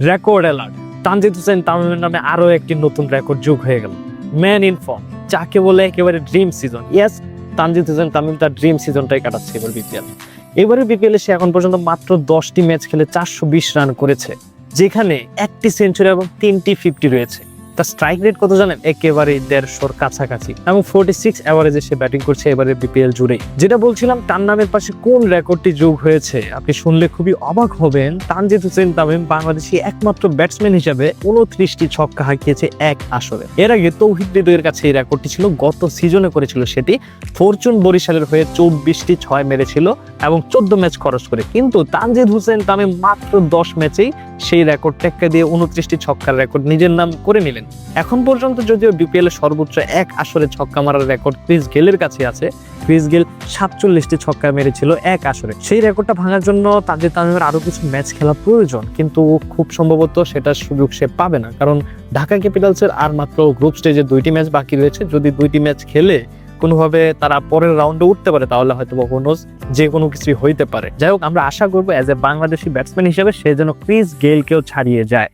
Record alert, Tanzid Hossain তামিমের নামে আরো একটি নতুন রেকর্ড যোগ হয়ে গেল। ম্যান ইন ফর্ম, যাকে বলে একেবারে dream season. Yes, Tanzid Hossain Tamim তার ড্রিম সিজনটাই কাটাচ্ছে এবার বিপিএল। এবারে বিপিএল সে এখন পর্যন্ত মাত্র 10টি ম্যাচ খেলে 420 রান করেছে, যেখানে একটি সেঞ্চুরি এবং 3টি 50 রয়েছে। তার স্ট্রাইক রেট কত জানেন? একেবারে 150-র কাছাকাছি, এবং 46 এভারেজে সে ব্যাটিং করছে এবারে বিপিএল জুড়েই। যেটা বলছিলাম, তার নামের পাশে কোন রেকর্ডটি যোগ হয়েছে আপনি শুনলে খুবই অবাক হবেন। তানজিদ হোসেন তামিম বাংলাদেশি একমাত্র ব্যাটসম্যান হিসেবে 29টি ছক্কা হাঁকিয়েছে এক আসরে। এর আগে তৌহিদ হৃদয়ের কাছে এই রেকর্ডটি ছিল, গত সিজনে করেছিল সেটি। ফরচুন বরিশালের হয়ে 24টি 6 মেরেছিল এবং 14 ম্যাচ খরচ করে। কিন্তু তানজিদ হোসেন তামিম মাত্র 10 ম্যাচেই সেই রেকর্ড টেক্কা দিয়ে 29টি ছক্কার রেকর্ড নিজের নাম করে নিলেন। এখন পর্যন্ত যদিও বিপিএল এর সর্বোচ্চ এক আসরে ছক্কা মারার রেকর্ড ক্রিস গেলের কাছে আছে। ক্রিস গেল 47টি ছক্কা মেরেছিল এক আসরে। সেই রেকর্ডটা ভাঙার জন্য তানজিদ তামিমের আরো কিছু ম্যাচ খেলা প্রয়োজন, কিন্তু খুব সম্ভবত সেটার সুযোগ সে পাবে না, কারণ ঢাকা ক্যাপিটালসের আর মাত্র গ্রুপ স্টেজে 2টি ম্যাচ বাকি রয়েছে। যদি 2টি ম্যাচ খেলে কোনোভাবে তারা পরের রাউন্ডে উঠতে পারে, তাহলে হয়তো বোনস যে কোনো কিছুই হইতে পারে। যাই হোক, আমরা আশা করবো অ্যাজ এ বাংলাদেশি ব্যাটসম্যান হিসেবে সে যেন ক্রিস গেলকেও ছাড়িয়ে যায়।